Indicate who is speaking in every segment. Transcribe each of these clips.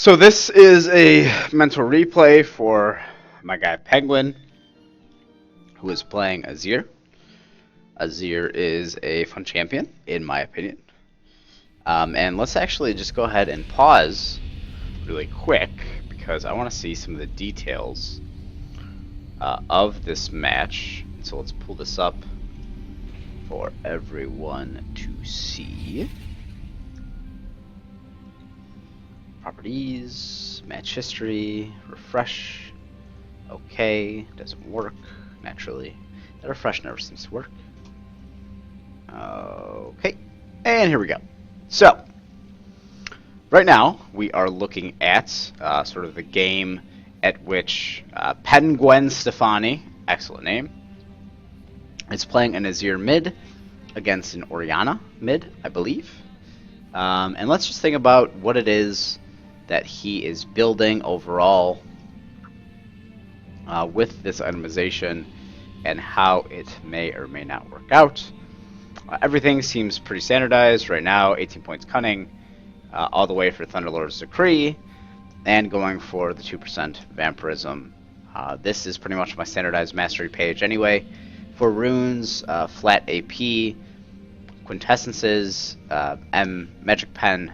Speaker 1: So this is a mental replay for my guy PenGwen, who is playing Azir. Azir is a fun champion, in my opinion. And let's actually just go ahead and pause really quick, because I want to see some of the details of this match. So let's pull this up for everyone to see. Properties, match history, refresh. Okay, doesn't work naturally. That refresh never seems to work. Okay, and here we go. So, right now we are looking at sort of the game at which PenGwen Stefani, excellent name, is playing an Azir mid against an Orianna mid, I believe. And let's just think about what it is that he is building overall with this itemization and how it may or may not work out. Everything seems pretty standardized right now. 18 points cunning, all the way for Thunderlord's Decree, and going for the 2% vampirism. This is pretty much my standardized mastery page anyway. For runes, flat AP, quintessences, magic pen,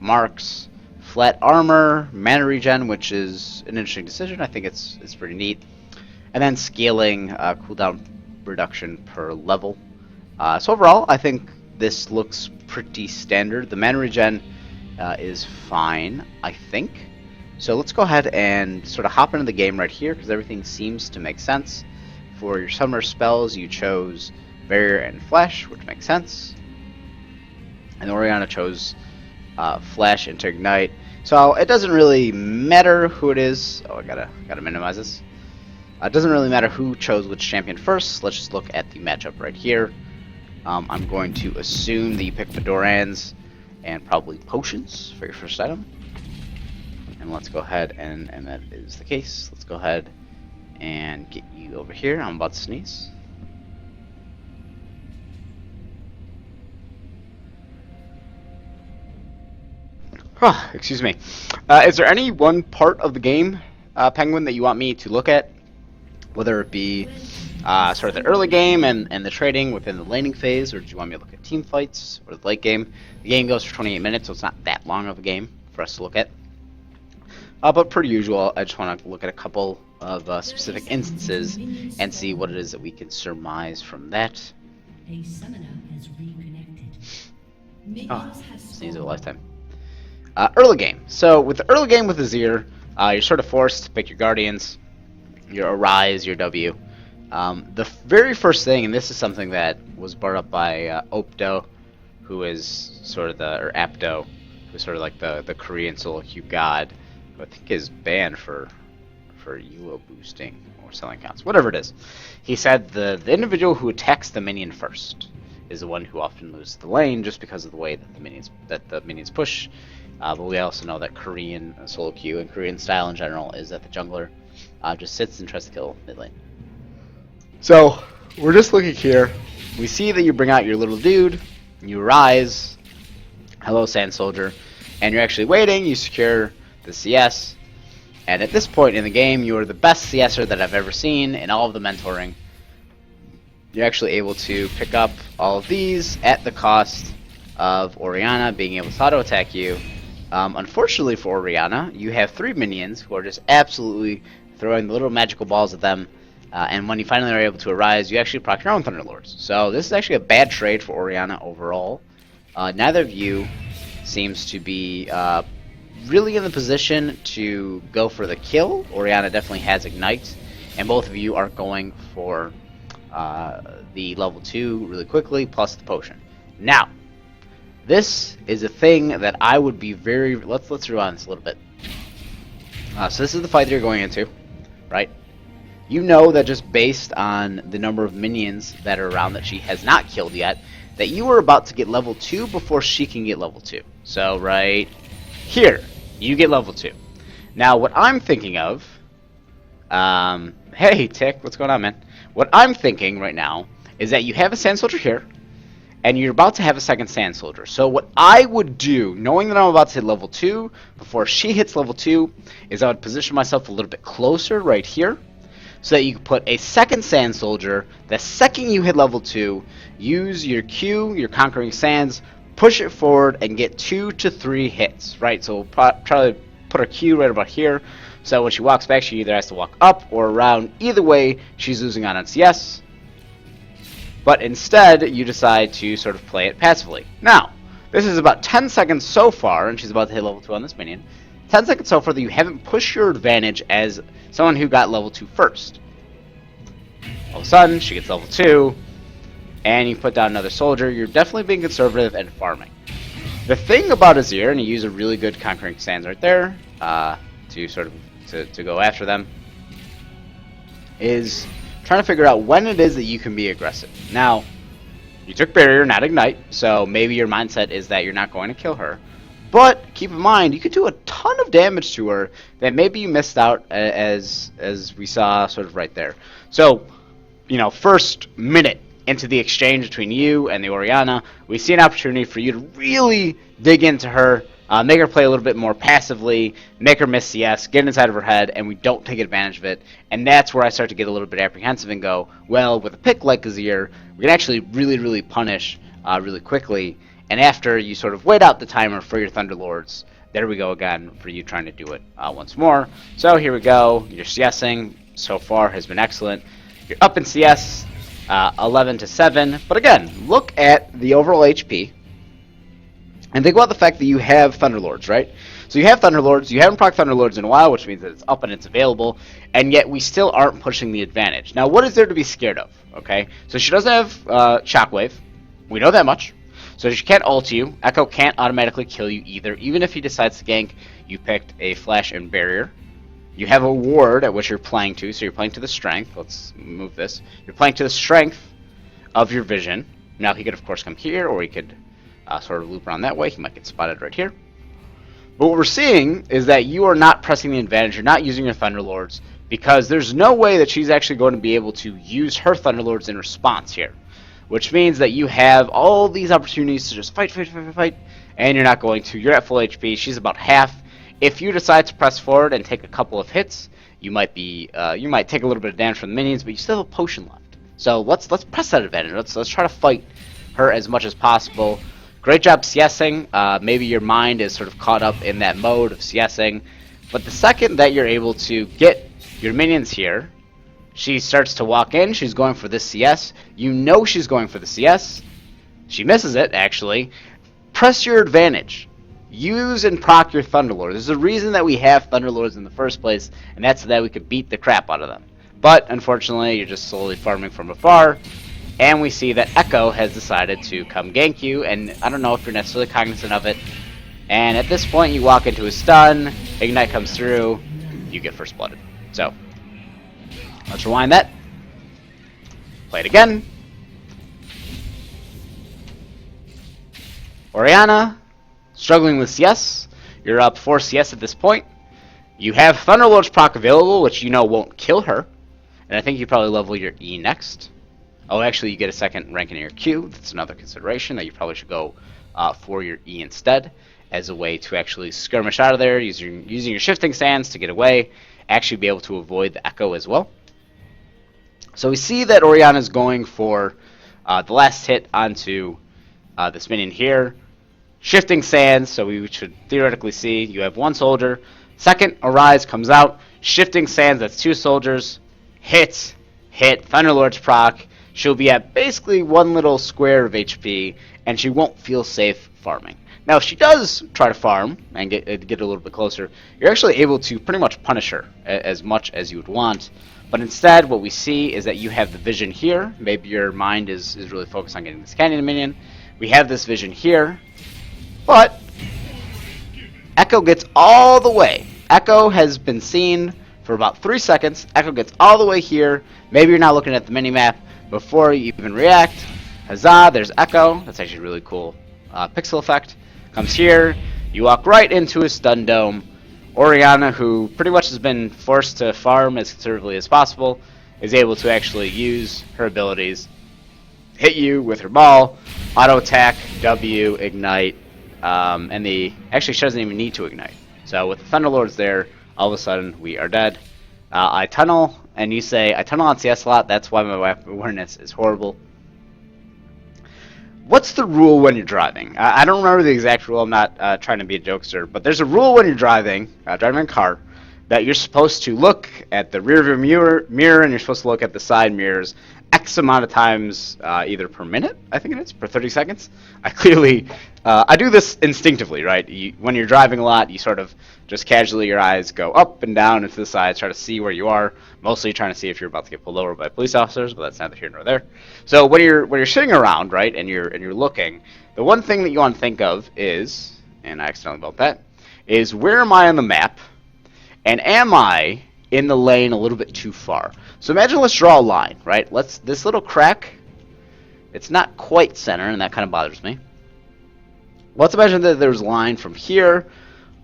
Speaker 1: marks, flat armor, mana regen, which is an interesting decision. I think it's pretty neat. And then scaling, cooldown reduction per level. So overall, I think this looks pretty standard. The mana regen is fine, I think. So let's go ahead and sort of hop into the game right here, because everything seems to make sense. For your summer spells, you chose Barrier and Flash, which makes sense. And Orianna chose Flash into Ignite. So it doesn't really matter who it is. Oh, I gotta minimize this. It doesn't really matter who chose which champion first. Let's just look at the matchup right here. I'm going to assume that you pick Fedorans and probably potions for your first item. And let's go ahead, and that is the case. Let's go ahead and get you over here. I'm about to sneeze. Excuse me. Is there any one part of the game, PenGwen, that you want me to look at? Whether it be sort of the early game and the trading within the laning phase, or do you want me to look at team fights or the late game? The game goes for 28 minutes, so it's not that long of a game for us to look at. But per usual, I just want to look at a couple of specific instances and see what it is that we can surmise from that.
Speaker 2: A summoner has reconnected.
Speaker 1: Sneeze of a lifetime. Early game. So with the early game with Azir, you're sort of forced to pick your Guardians, your Arise, your W. The very first thing, and this is something that was brought up by Opdo, who is sort of or Apdo, who's sort of like the Korean solo queue god, who I think is banned for Elo boosting or selling counts, whatever it is. He said the individual who attacks the minion first is the one who often loses the lane, just because of the way that the minions push. But we also know that Korean solo queue and Korean style in general is that the jungler just sits and tries to kill mid lane. So we're just looking here. We see that you bring out your little dude, you rise, hello Sand Soldier, and you're actually waiting. You secure the CS, and at this point in the game, you are the best CSer that I've ever seen in all of the mentoring. You're actually able to pick up all of these at the cost of Orianna being able to auto attack you. Unfortunately for Orianna, you have 3 minions who are just absolutely throwing the little magical balls at them, and when you finally are able to arise, you actually proc your own Thunderlords. So this is actually a bad trade for Orianna overall. Neither of you seems to be really in the position to go for the kill. Orianna definitely has Ignite, and both of you are going for the level 2 really quickly, plus the potion. Now, this is a thing that I would be very... Let's rewind this a little bit. So this is the fight that you're going into, right? You know that just based on the number of minions that are around that she has not killed yet, that you are about to get level 2 before she can get level 2. So right here, you get level 2. Now what I'm thinking of... hey Tick, what's going on, man? What I'm thinking right now is that you have a Sand Soldier here, and you're about to have a second Sand Soldier. So what I would do, knowing that I'm about to hit level 2, before she hits level 2, is I would position myself a little bit closer right here, so that you can put a second Sand Soldier. The second you hit level 2, use your Q, your Conquering Sands, push it forward, and get 2 to 3 hits, right? So we'll try to put our Q right about here, so when she walks back, she either has to walk up or around. Either way, she's losing on CS. But instead, you decide to sort of play it passively. Now, this is about 10 seconds so far, and she's about to hit level 2 on this minion. 10 seconds so far that you haven't pushed your advantage as someone who got level 2 first. All of a sudden, she gets level 2, and you put down another soldier. You're definitely being conservative and farming. The thing about Azir, and you use a really good Conquering Sands right there to sort of to go after them, is trying to figure out when it is that you can be aggressive. Now, you took Barrier, not Ignite, so maybe your mindset is that you're not going to kill her. But keep in mind, you could do a ton of damage to her that maybe you missed out, as we saw sort of right there. So, you know, first minute into the exchange between you and the Orianna, we see an opportunity for you to really dig into her, make her play a little bit more passively, make her miss CS, get inside of her head, and we don't take advantage of it. And that's where I start to get a little bit apprehensive and go, well, with a pick like Azir, we can actually really punish really quickly. And after you sort of wait out the timer for your Thunderlords, there we go again for you trying to do it once more. So here we go. Your CSing so far has been excellent. You're up in CS, 11 to 7. But again, look at the overall HP. And think about the fact that you have Thunderlords, right? So you have Thunderlords, you haven't proc Thunderlords in a while, which means that it's up and it's available, and yet we still aren't pushing the advantage. Now, what is there to be scared of, okay? So she doesn't have Shockwave. We know that much. So she can't ult you. Echo can't automatically kill you either. Even if he decides to gank, you picked a Flash and Barrier. You have a ward at which you're playing to, so you're playing to the strength. Let's move this. You're playing to the strength of your vision. Now, he could, of course, come here, or he could sort of loop around that way. He might get spotted right here. But what we're seeing is that you are not pressing the advantage. You're not using your Thunderlords, because there's no way that she's actually going to be able to use her Thunderlords in response here. Which means that you have all these opportunities to just fight, and you're not going to. You're at full HP. She's about half. If you decide to press forward and take a couple of hits, you might take a little bit of damage from the minions, but you still have a potion left. So let's press that advantage. Let's try to fight her as much as possible. Great job CSing. Maybe your mind is sort of caught up in that mode of CSing, but the second that you're able to get your minions here, she starts to walk in. She's going for the CS. You know she's going for the CS. She misses it, actually. Press your advantage. Use and proc your Thunderlord. There's a reason that we have Thunderlords in the first place, and that's so that we could beat the crap out of them. But, unfortunately, you're just slowly farming from afar, and we see that Echo has decided to come gank you, and I don't know if you're necessarily cognizant of it. And at this point, you walk into a stun, Ignite comes through, you get first blooded. So, let's rewind that. Play it again. Orianna, struggling with CS. You're up 4 CS at this point. You have Thunderlord's proc available, which you know won't kill her. And I think you probably level your E next. Oh, actually, you get a second rank in your Q. That's another consideration that you probably should go for your E instead, as a way to actually skirmish out of there, using your shifting sands to get away, actually be able to avoid the Echo as well. So we see that Orianna's going for the last hit onto this minion here. Shifting sands, so we should theoretically see you have 1 soldier. Second, Arise comes out. Shifting sands, that's 2 soldiers. Hit, Thunderlord's proc. She'll be at basically 1 little square of HP, and she won't feel safe farming. Now, if she does try to farm and get a little bit closer, you're actually able to pretty much punish her as much as you would want. But instead, what we see is that you have the vision here. Maybe your mind is really focused on getting this Canyon minion. We have this vision here. But Echo gets all the way. Echo has been seen for about 3 seconds. Echo gets all the way here. Maybe you're not looking at the minimap before you even react. Huzzah, there's Echo. That's actually a really cool pixel effect. Comes here. You walk right into a stun dome. Orianna, who pretty much has been forced to farm as conservatively as possible, is able to actually use her abilities, hit you with her ball, auto attack, W, ignite, and actually she doesn't even need to ignite. So with the Thunderlords there, all of a sudden we are dead. I tunnel, and you say, I tunnel on CS a lot, that's why my weapon awareness is horrible. What's the rule when you're driving? I don't remember the exact rule, I'm not trying to be a jokester, but there's a rule when you're driving a car, that you're supposed to look at the rear view mirror and you're supposed to look at the side mirrors X amount of times, either per minute, I think it is, per 30 seconds. I do this instinctively, right? When you're driving a lot, you sort of just casually, your eyes go up and down and to the sides, try to see where you are, mostly trying to see if you're about to get pulled over by police officers, but that's neither here nor there. So when you're sitting around, right, and you're looking, the one thing that you want to think of is, and I accidentally built that, is where am I on the map, and am I in the lane a little bit too far? So imagine, let's draw a line, right? This little crack, it's not quite center, and that kind of bothers me. Let's imagine that there's a line from here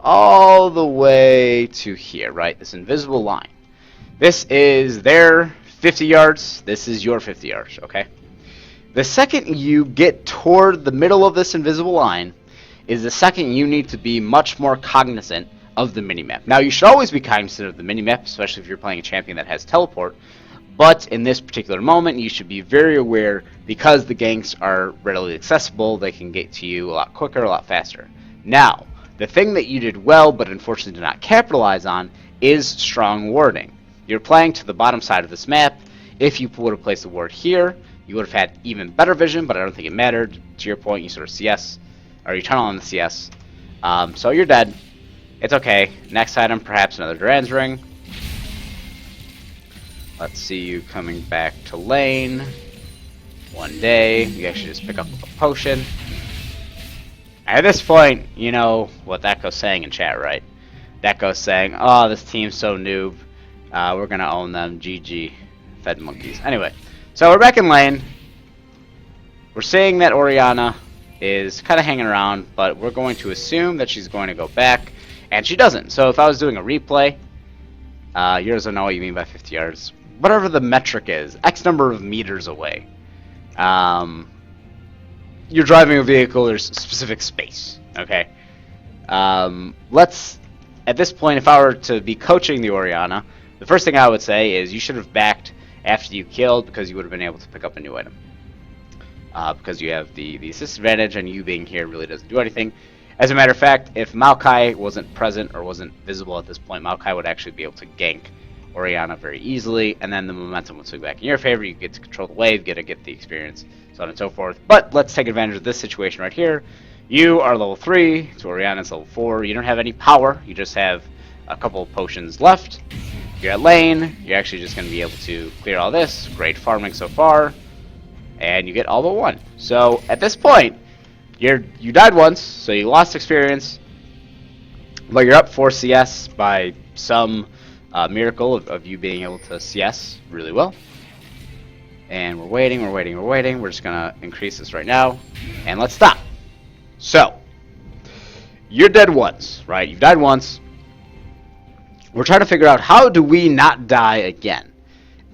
Speaker 1: all the way to here, right? This invisible line. This is their 50 yards. This is your 50 yards, okay? The second you get toward the middle of this invisible line is the second you need to be much more cognizant of the minimap. Now, you should always be cognizant of the minimap, especially if you're playing a champion that has teleport, but in this particular moment, you should be very aware because the ganks are readily accessible, they can get to you a lot quicker, a lot faster. Now, the thing that you did well, but unfortunately did not capitalize on, is strong warding. You're playing to the bottom side of this map. If you would have placed the ward here, you would have had even better vision, but I don't think it mattered. To your point, you sort of CS, or you tunnel on the CS. So you're dead. It's okay. Next item, perhaps another Duran's Ring. Let's see you coming back to lane. One day, you actually just pick up a potion. At this point, you know what that goes saying in chat, right? That goes saying, oh, this team's so noob. We're going to own them. GG. Fed monkeys. Anyway, so we're back in lane. We're seeing that Orianna is kind of hanging around, but we're going to assume that she's going to go back, and she doesn't. So if I was doing a replay, yours don't know what you mean by 50 yards. Whatever the metric is, X number of meters away. You're driving a vehicle, there's specific space, okay? At this point, if I were to be coaching the Orianna, the first thing I would say is you should have backed after you killed because you would have been able to pick up a new item. Because you have the assist advantage, and you being here really doesn't do anything. As a matter of fact, if Maokai wasn't present or wasn't visible at this point, Maokai would actually be able to gank Orianna very easily, and then the momentum would swing back in your favor. You get to control the wave, get the experience, so on and so forth. But let's take advantage of this situation right here. You are level 3, so Orianna's level 4. You don't have any power, you just have a couple of potions left. You're at lane, you're actually just going to be able to clear all this. Great farming so far. And you get all but 1. So at this point, you died once, so you lost experience, but you're up 4 CS by some miracle of you being able to CS really well. And we're waiting. We're just going to increase this right now. And let's stop. So, you're dead once, right? You've died once. We're trying to figure out how do we not die again.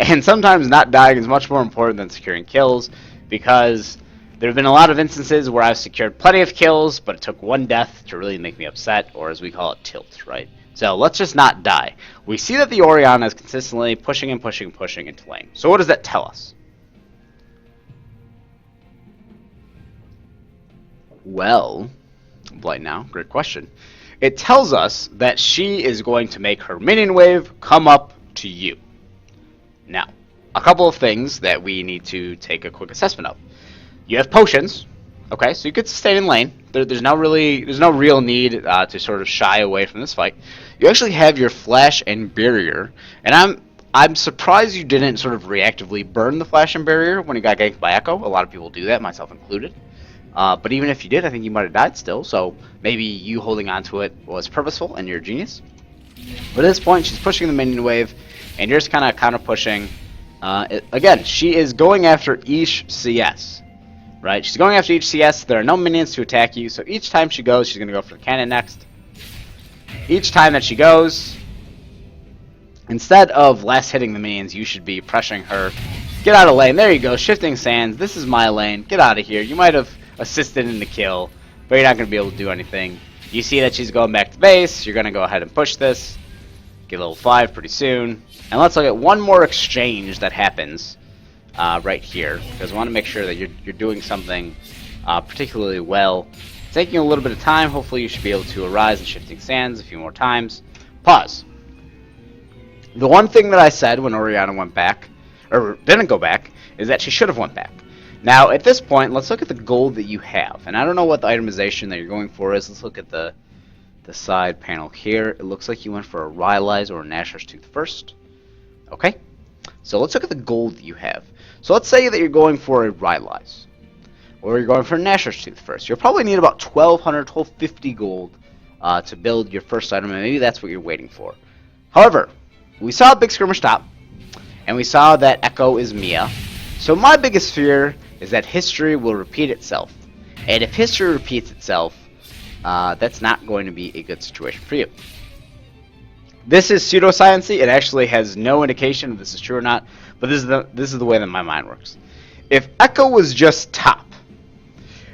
Speaker 1: And sometimes not dying is much more important than securing kills, because there have been a lot of instances where I've secured plenty of kills, but it took one death to really make me upset, or as we call it, tilt, right? So let's just not die. We see that the Orianna is consistently pushing into lane. So what does that tell us? Well, Blight now, great question. It tells us that she is going to make her minion wave come up to you. Now, a couple of things that we need to take a quick assessment of. You have potions, okay, so you could sustain in lane. There's no real need to sort of shy away from this fight. You actually have your flash and barrier, and I'm surprised you didn't sort of reactively burn the flash and barrier when you got ganked by Echo. A lot of people do that, myself included. But even if you did, I think you might have died still, so maybe you holding on to it was purposeful and you're a genius. But at this point, she's pushing the minion wave, and you're just kind of counter pushing. Again, she is going after each CS, right? She's going after each CS. There are no minions to attack you, so each time she goes, she's going to go for the cannon next. Each time that she goes, instead of last hitting the minions, you should be pressuring her. Get out of lane. There you go. Shifting sands. This is my lane. Get out of here. You might have assisted in the kill, but you're not going to be able to do anything. You see that she's going back to base. You're going to go ahead and push this. Get level 5 pretty soon. And let's look at one more exchange that happens right here, because I want to make sure that you're doing something particularly well. It's taking a little bit of time. Hopefully you should be able to arise in Shifting Sands a few more times. Pause. The one thing that I said when Orianna went back, or didn't go back, is that she should have went back. Now, at this point, let's look at the gold that you have. And I don't know what the itemization that you're going for is. Let's look at the side panel here. It looks like you went for a Rylai's or a Gnasher's Tooth first. Okay. So let's look at the gold that you have. So let's say that you're going for a Rylai's, or you're going for a Gnasher's Tooth first. You'll probably need about 1,200, 1,250 gold to build your first item, and maybe that's what you're waiting for. However, we saw a big skirmish stop, and we saw that Echo is Mia. So my biggest fear is that history will repeat itself. And if history repeats itself, that's not going to be a good situation for you. This is pseudoscience-y. It actually has no indication if this is true or not, but this is the way that my mind works. If Echo was just top,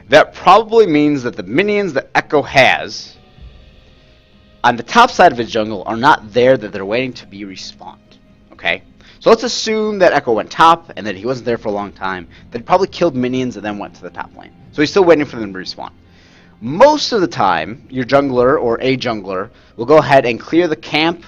Speaker 1: that probably means that the minions that Echo has on the top side of his jungle are not there, that they're waiting to be respawned. Okay? So let's assume that Echo went top and that he wasn't there for a long time, that he probably killed minions and then went to the top lane. So he's still waiting for them to respawn. Most of the time, your jungler or a jungler will go ahead and clear the camp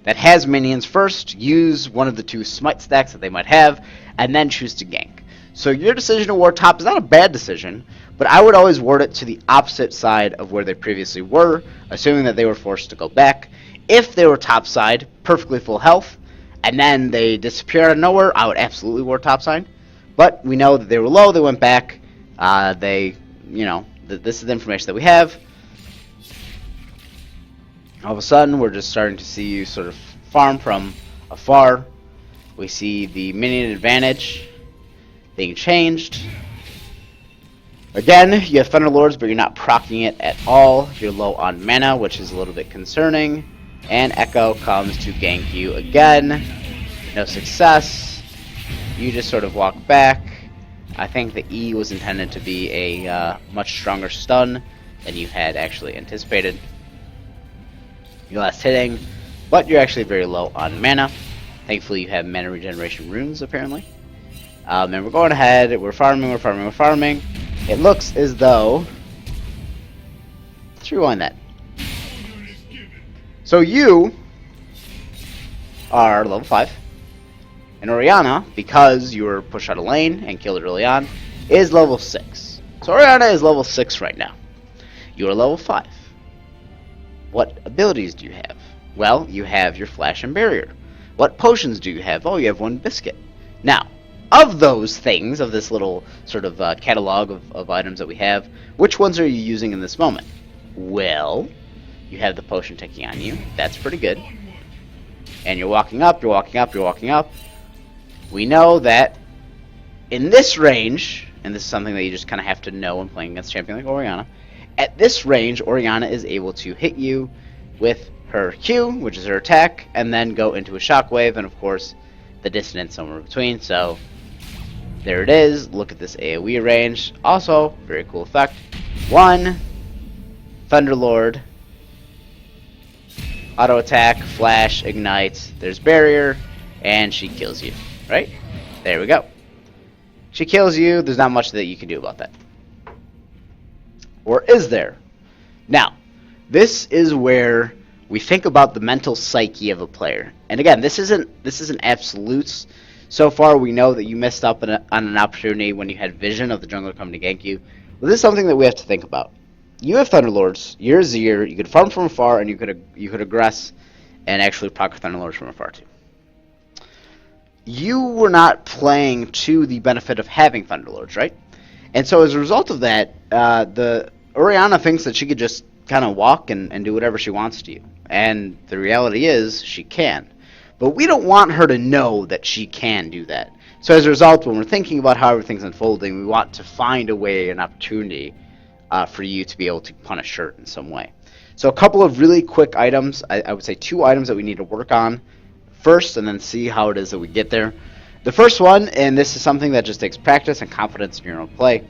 Speaker 1: that has minions first, use one of the 2 smite stacks that they might have, and then choose to gank. So your decision to ward top is not a bad decision, but I would always ward it to the opposite side of where they previously were, assuming that they were forced to go back. If they were top side, perfectly full health, and then they disappear out of nowhere, I would absolutely ward top side. But we know that they were low, they went back, this is the information that we have. All of a sudden, we're just starting to see you sort of farm from afar. We see the minion advantage being changed. Again, you have Thunderlords, but you're not proccing it at all. You're low on mana, which is a little bit concerning. And Echo comes to gank you again. No success. You just sort of walk back. I think the E was intended to be a much stronger stun than you had actually anticipated. Your last hitting, but you're actually very low on mana. Thankfully, you have mana regeneration runes, apparently. And we're going ahead, we're farming. It looks as though... Let's rewind that. So you are level 5. And Orianna, because you were pushed out of lane and killed early on, is level 6. So Orianna is level 6 right now. You are level 5. What abilities do you have? Well, you have your Flash and Barrier. What potions do you have? Oh, you have 1 Biscuit. Now, of those things, of this little sort of catalog of items that we have, which ones are you using in this moment? Well, you have the potion ticking on you. That's pretty good. And you're walking up. We know that in this range, and this is something that you just kind of have to know when playing against a champion like Orianna, at this range, Orianna is able to hit you with her Q, which is her attack, and then go into a shockwave, and of course, the dissonance somewhere between. So, there it is. Look at this AoE range. Also, very cool effect. 1, Thunderlord, auto attack, flash, ignite, there's barrier, and she kills you. Right? There we go. She kills you. There's not much that you can do about that. Or is there? Now, this is where we think about the mental psyche of a player. And again, this isn't absolutes. So far, we know that you missed up on an opportunity when you had vision of the jungler coming to gank you. But this is something that we have to think about. You have Thunderlords. You're Azir. You could farm from afar, and you could aggress and actually proc Thunderlords from afar too. You were not playing to the benefit of having Thunderlords, right? And so as a result of that, the Orianna thinks that she could just kind of walk and do whatever she wants to you. And the reality is, she can. But we don't want her to know that she can do that. So as a result, when we're thinking about how everything's unfolding, we want to find a way, an opportunity, for you to be able to punish her in some way. So a couple of really quick items, I would say 2 items that we need to work on first, and then see how it is that we get there. The first one, and this is something that just takes practice and confidence in your own play,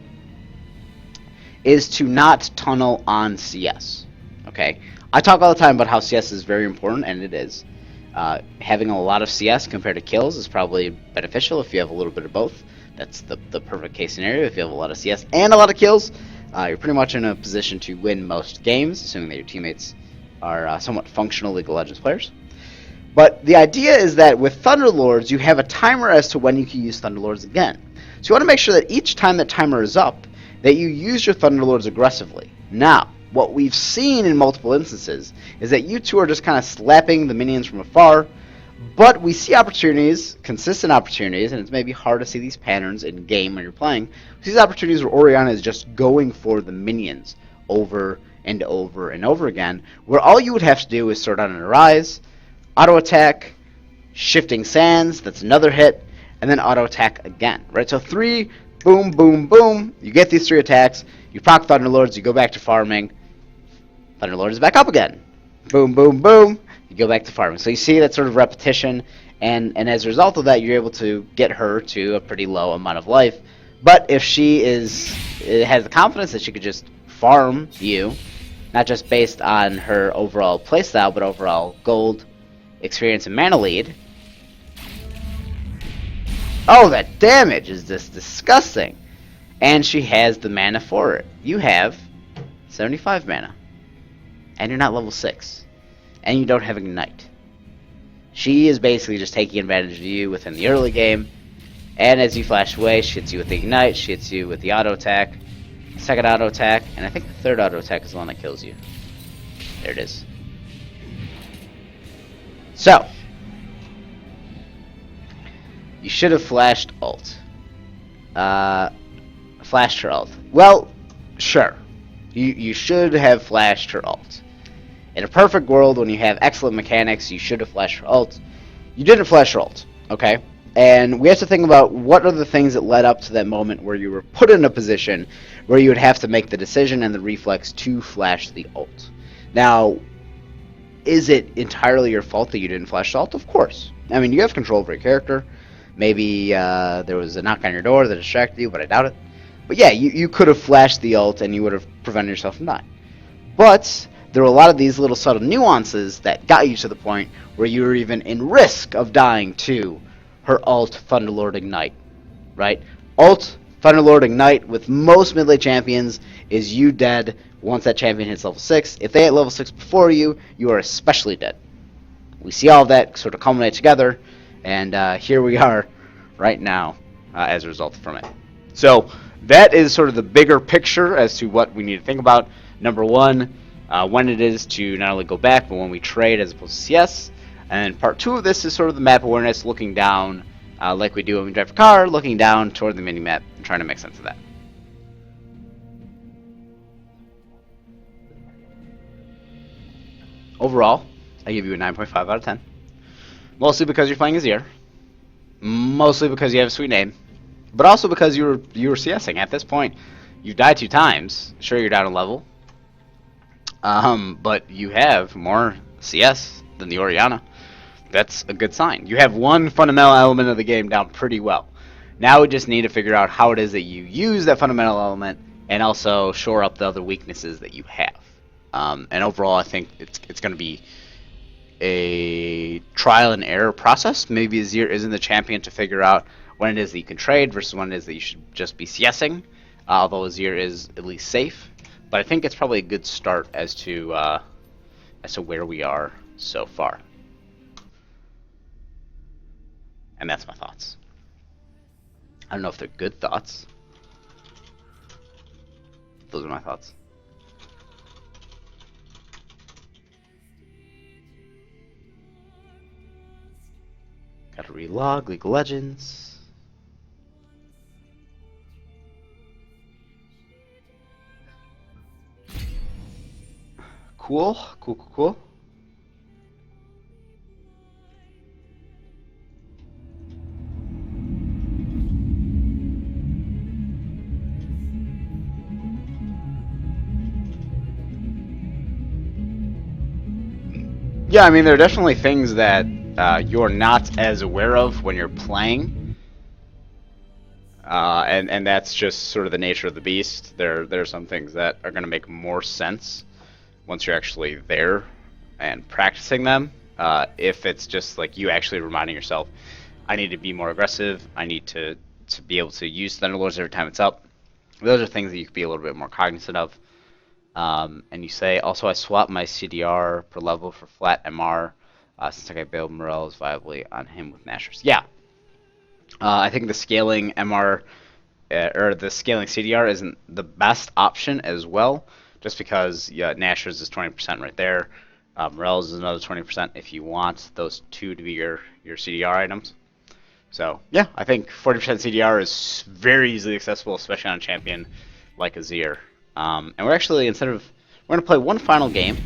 Speaker 1: is to not tunnel on CS. Okay, I talk all the time about how CS is very important, and it is. Having a lot of CS compared to kills is probably beneficial if you have a little bit of both. That's the perfect case scenario. If you have a lot of CS and a lot of kills, you're pretty much in a position to win most games, assuming that your teammates are somewhat functional League of Legends players. But the idea is that with Thunderlords, you have a timer as to when you can use Thunderlords again. So you want to make sure that each time that timer is up, that you use your Thunderlords aggressively. Now, what we've seen in multiple instances is that you two are just kind of slapping the minions from afar, but we see opportunities, consistent opportunities, and it's maybe hard to see these patterns in game when you're playing. We see these opportunities where Orianna is just going for the minions over and over and over again, where all you would have to do is sort out an Arise, auto attack, shifting sands, that's another hit, and then auto attack again, right? So 3, boom, boom, boom, you get these 3 attacks, you proc Thunderlords, you go back to farming, Thunderlord is back up again. Boom, boom, boom. You go back to farming. So you see that sort of repetition, and as a result of that, you're able to get her to a pretty low amount of life. But if she has the confidence that she could just farm you, not just based on her overall playstyle, but overall gold, experience, and mana lead. Oh, that damage is just disgusting. And she has the mana for it. You have 75 mana. And you're not level 6. And you don't have Ignite. She is basically just taking advantage of you within the early game. And as you flash away, she hits you with the Ignite, she hits you with the auto attack, second auto attack, and I think the third auto attack is the one that kills you. There it is. So, you should have flashed ult. Flashed her ult. Well, sure. You should have flashed her ult. In a perfect world, when you have excellent mechanics, you should have flashed her ult. You didn't flash her ult, okay? And we have to think about what are the things that led up to that moment where you were put in a position where you would have to make the decision and the reflex to flash the ult. Now, is it entirely your fault that you didn't flash the ult? Of course. I mean, you have control over your character. Maybe there was a knock on your door that distracted you, but I doubt it. But yeah, you could have flashed the ult and you would have prevented yourself from dying. But there were a lot of these little subtle nuances that got you to the point where you were even in risk of dying to her ult Thunderlord Ignite, right? Ult Thunderlord Ignite with most mid-lane champions is you dead once that champion hits level 6. If they hit level 6 before you, you are especially dead. We see all of that sort of culminate together, and here we are right now as a result from it. So that is sort of the bigger picture as to what we need to think about. Number one, when it is to not only go back, but when we trade as opposed to CS. And part 2 of this is sort of the map awareness, looking down like we do when we drive a car, looking down toward the mini-map and trying to make sense of that. Overall, I give you a 9.5 out of 10. Mostly because you're playing Azir. Mostly because you have a sweet name. But also because you were CSing. At this point, you've died 2 times. Sure, you're down a level. But you have more CS than the Orianna. That's a good sign. You have one fundamental element of the game down pretty well. Now we just need to figure out how it is that you use that fundamental element and also shore up the other weaknesses that you have. And overall, I think it's going to be a trial and error process. Maybe Azir isn't the champion to figure out when it is that you can trade versus when it is that you should just be CSing, although Azir is at least safe. But I think it's probably a good start as to where we are so far. And that's my thoughts. I don't know if they're good thoughts. Those are my thoughts. Gotta relog League of Legends. Cool. Yeah, I mean, there are definitely things that you're not as aware of when you're playing. And that's just sort of the nature of the beast. There are some things that are going to make more sense once you're actually there and practicing them. If it's just like you actually reminding yourself, I need to be more aggressive. I need to be able to use Thunderlords every time it's up. Those are things that you could be a little bit more cognizant of. And you say, also, I swap my CDR per level for flat MR since I can build Morels viably on him with Nashers. Yeah, I think the scaling MR or the scaling CDR isn't the best option as well, just because Nashers is 20% right there. Morels is another 20% if you want those two to be your CDR items. So yeah, I think 40% CDR is very easily accessible, especially on a champion like Azir. And we're actually we're gonna play one final game.